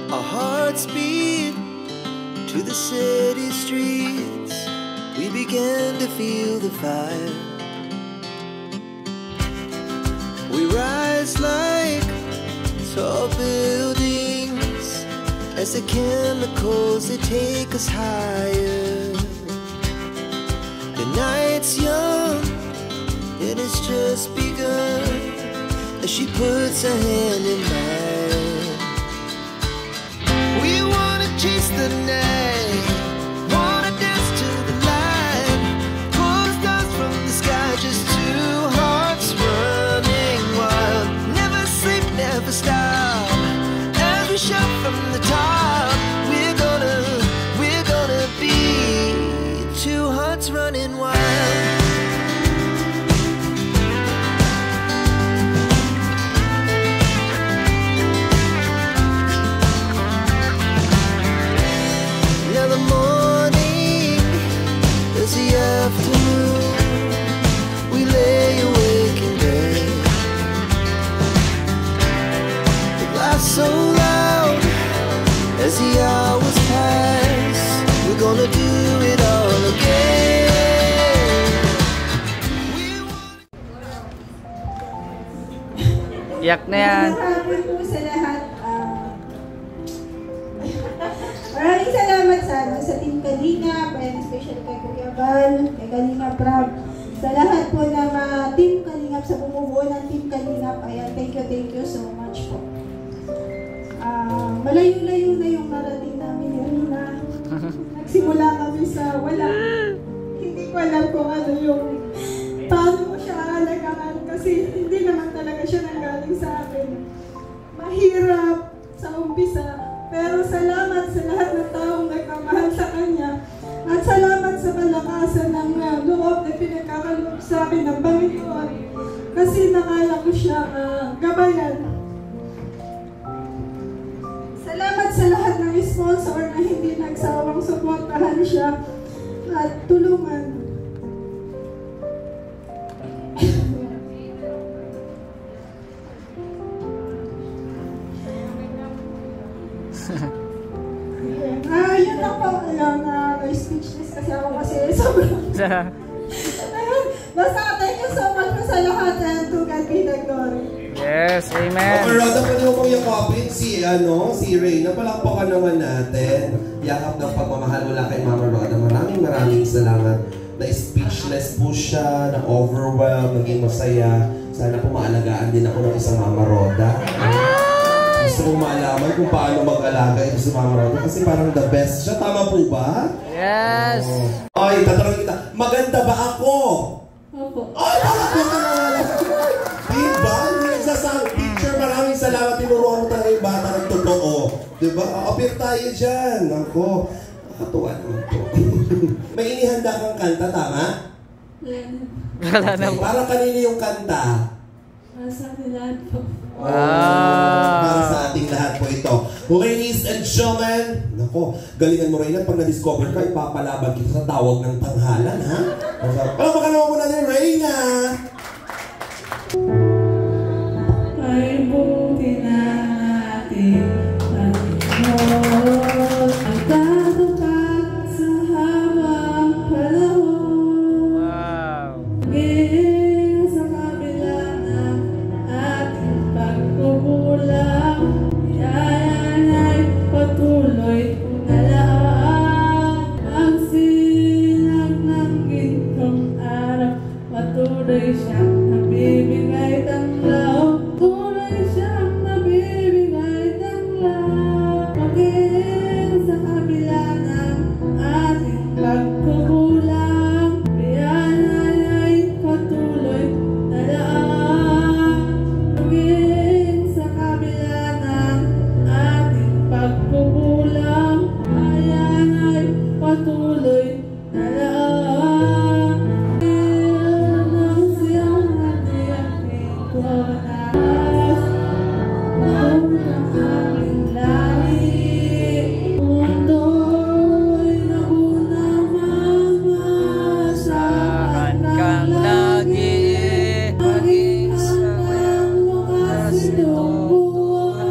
Our hearts beat to the city streets. We began to feel the fire. We rise like tall buildings as the chemicals, they take us higher. The night's young and it's just begun as she puts her hand in mine. We wanna chase the night, wanna dance to the light, pull stars from the sky, just two hearts running wild. Never sleep, never stop, as we shout from the top. We're gonna be two hearts running wild. Afternoon, we lay awake in bed. The laugh so loud as the hours pass. We're gonna do it all again. Yak na yan. Maraming salamat sa Team Kalingap, and especially kay Kuya Val, kay Kalingap Rab, sa lahat po ng Team Kalingap, sa bumubuo ng Team Kalingap. Ayan, thank you so much po. Malayo-layo na yung narating namin ni Rina. Nagsimula kami sa wala. Hindi ko alam kung ano yung paano ko siya alagaan kasi hindi naman talaga siya nanggaling sa akin. Mahirap sa umpisa. Pero salamat sa lahat ng taong nagmamahal sa kanya at salamat sa kalakasan ng loob na pinagkakaloob sa akin ng Panginoon kasi nakala ko siya gabayan. Salamat sa lahat ng sponsor na hindi nagsawang suportahan siya at tulungan. Yun lang po, speechless kasi ako kasi sobrang. Ayun, basta thank you so much po sa lahat and to God be the glory. Yes, amen. Okay, Roda, pwede mo kong yakapin si Reyna. Palakpakan naman natin. Yakap ng pagmamahal mula kay Mama Roda. Maraming salamat. Na-speechless po siya, na-overwhelmed, naging masaya. Sana po maalagaan din ako ng isang Mama Roda. Gusto kong malaman kung paano mag-alaga ito sa Mama Roda kasi parang the best siya. Tama po ba? Yes! Ay, tatanungin kita. Maganda ba ako? Opo. Ay, diba? Hindi nagsasang picture. Maraming salamat. Tinuruan mo talaga yung bata ng totoo. Diba? Appear tayo dyan. Ako, nakatuwa naman po. May inihanda kang kanta, tama? Wala na po. Para kanino yung kanta? Sa ating lahat po. Wow! Para sa ating lahat po ito. Ladies and gentlemen, nako, galingan mo Reyna, pag na-discover ka, ipapalaban kita sa tawag ng tanghalan, ha? Palamakan naman muna ni Reyna! Ay, buti na natin Panginoon ang tatupad sa habang panahon. Wow! Sa kabila ng ating pagkukulang, yan ay patuloy na laang ang sinag ng gintong araw. Patuloy siyang nabibigay tanglaw. Patuloy siyang nabibigay tanglaw. Maging sa kabila ng ating pagkukulang, yan ay patuloy na laang. Maging sa kabila ng ating pagkukulang, yan ay patuloy na laang. Nang siyang hati-hating tuwanas, ang aming lahi. Mundo'y naunang Saan mamasahan kang lagi, maging sa ang wakas wakas nitong nitong buhay.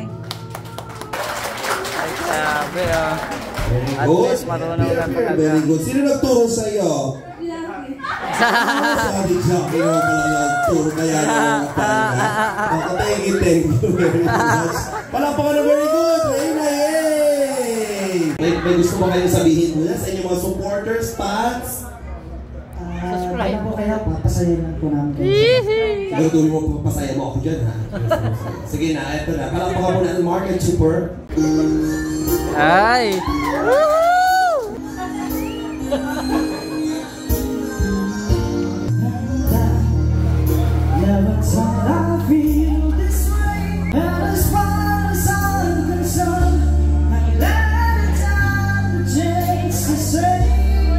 buhay. Grabe ah. Very At good. least marunong ka talaga. Very good. Sino nagturo sa'yo? Sabi Jackie mo pala nagturo kaya naman thank you very much. Palakpakan na very good. Reyna, yay! May gusto mo kayong sabihin muna sa inyong mga supporters, fans? Subscribe. Po kaya papasayin lang po namin kayo. Siguro mo papasaya mo ako dyan, ha? Sige na, eto na. Palakpakan mo na ang Market Super. Ay! Never thought I'd feel this way. And as far as I'm concerned, I let it down the chance to say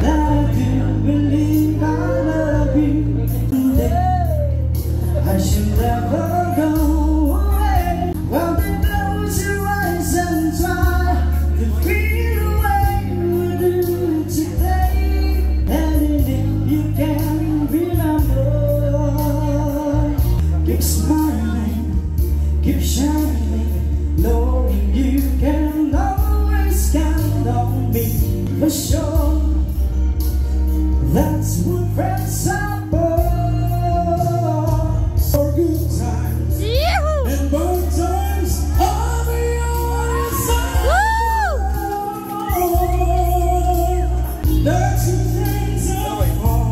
that I do believe I love you today. I should never go away. Well, then close your eyes and try to feel the way we do today. And if you can remember, keep smiling, keep shining, knowing you can always count on me for sure. That's what friends are for. For good times and bad times, I'll be on your side. That's what friends are for.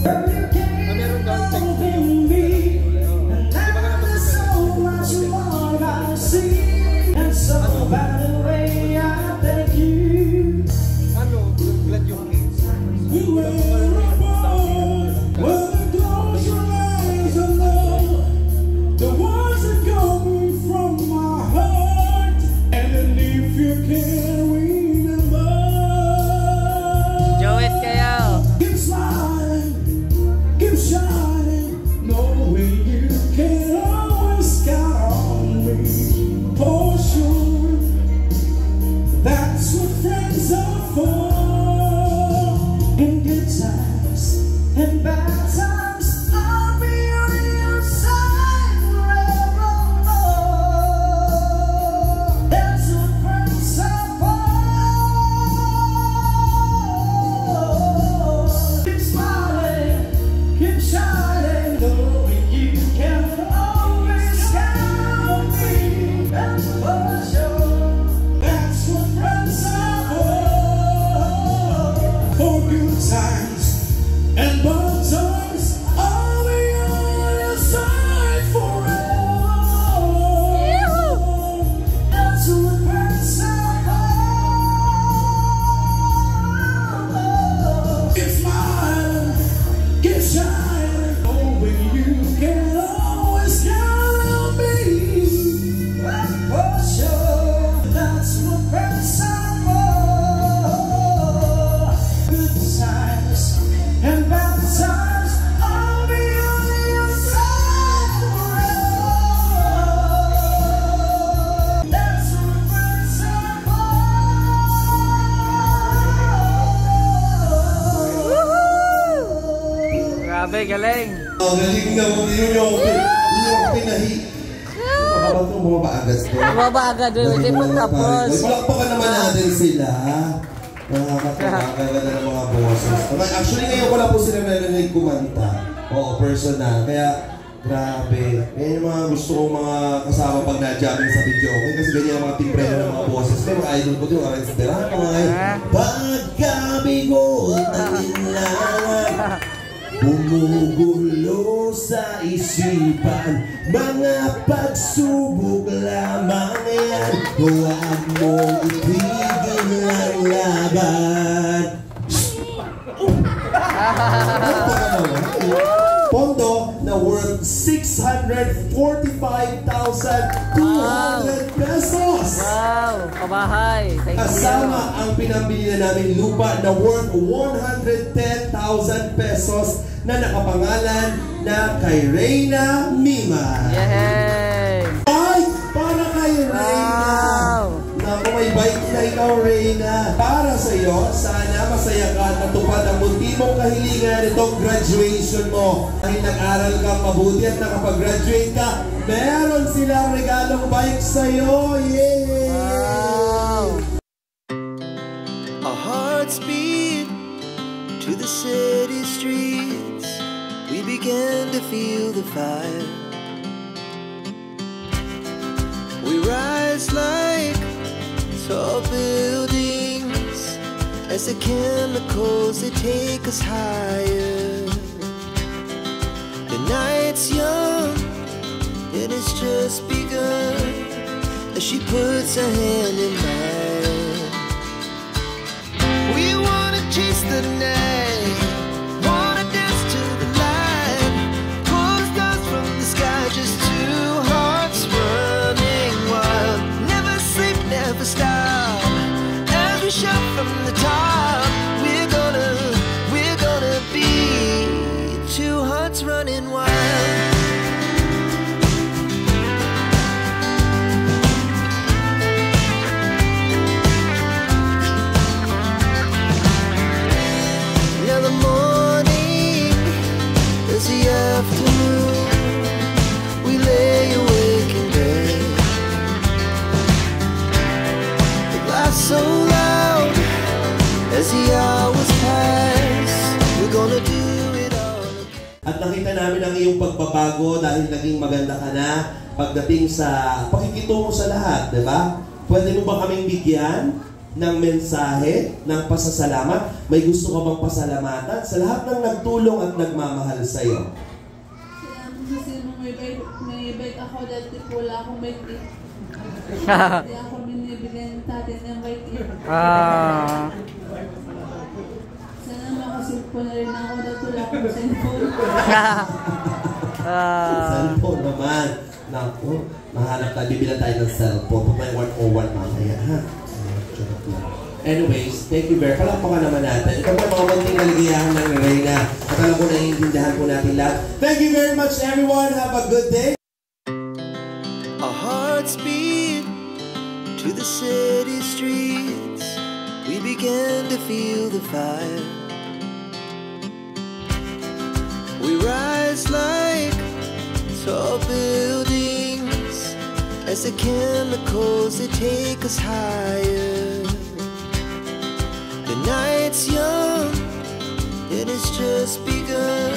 You came loving me, and now there's so much more I see. And so by the way, I thank you. You were born, when you close your eyes and know the words are coming from my heart. And then if you can remember, Joe it kayo. keep smiling, keep shining, knowing you can always count on me for sure. That's what friends are for. In good times and bad times, I'll be on your side forever. That's what friends are for. Keep smiling, keep shining, knowing you can always count on me. And for sure, that's what friends are for good times and bad times, I'll be on your side forever. That's what friends are for. Keep smiling, keep shining, knowing you can always count on me. For sure, that's what friends are for. Good times and bad times, I'll be on your side forever. That's what friends are for. Grabe, galing. Galing na mo yung pinahi. Makabang ito, bumaba agad ko. Baba agad doon, hindi pa tapos. Palakpakan naman natin sila. Nakakaganda ng mga boses. Actually, ngayon ko lang po sila narinig kumanta. Oo, personal. Kaya, grabe. Yan yung mga gusto kong mga kasama pag na-jamming sa video. Okay? Kasi ganyan ang mga timbre ng mga boses. Kaya mga idol ko din, mga Rensterato, mga ngayon. Pagkabigo ng linlangan, bumugulo sa isipan, mga pagsubok lamang yan. Huwag mong itigil ang laban. Pondo na worth 645,200 pesos. Wow, kabahay. Thank you. Kasama ang pinambili na namin lupa na worth 110,000 pesos na nakapangalan na kay Reyna Mima. Yay! Ay! Para kay Reyna! Wow! Naku, may bike na ikaw, Reyna. Para sa'yo, sana masaya ka at natupad ang munti mong kahilingan itong graduation mo. Dahil nag-aral ka mabuti at nakapag-graduate ka, meron silang regalong bike sa'yo. Yay! Wow! Our hearts beat to the city streets. We began to feel the fire. We rise like tall buildings as the chemicals they take us higher. The night's young, it has just begun as she puts her hand in mine. We wanna chase the night, wanna dance to the light, pull stars from the sky, just two hearts running wild. Never sleep, never stop, as we shout from the top. We're gonna be two hearts running wild. Now the morning is the afternoon. We lay awake in bed. The laughs so loud as the hours pass. We're gonna do it all again. At nakita namin ang iyong pagbabago dahil naging maganda ka na pagdating sa pakikitungo sa lahat, di ba? Pwede mo ba kaming bigyan ng mensahe, ng pasasalamat? May gusto ka bang pasalamatan sa lahat ng nagtulong at nagmamahal sa iyo? Kasi nung may bike ako, dati po wala akong bike eh. Hindi ako binibigyan natin ng bike eh. Ah. Sana makasulpo na rin ako, dati wala akong cellphone. Cellphone naman. Naku, mahanap tayo, bibilan tayo ng cellphone. Pag may 101 mamaya, ha? Anyways, thank you very much. Palakpakan naman natin. Ito po mga konting naligayahan ng Reyna. At alam ko naiintindihan po natin lahat. Thank you very much, everyone. Have a good day. Our hearts beat to the city streets. We began to feel the fire. We rise like tall buildings as the chemicals they take us higher. The night's young, it has just begun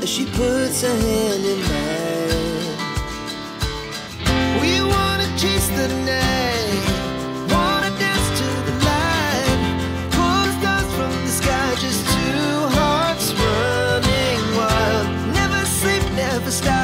as she puts her hand in mine. We wanna chase the night, wanna dance to the light, pull stars from the sky, just two hearts running wild. Never sleep, never stop.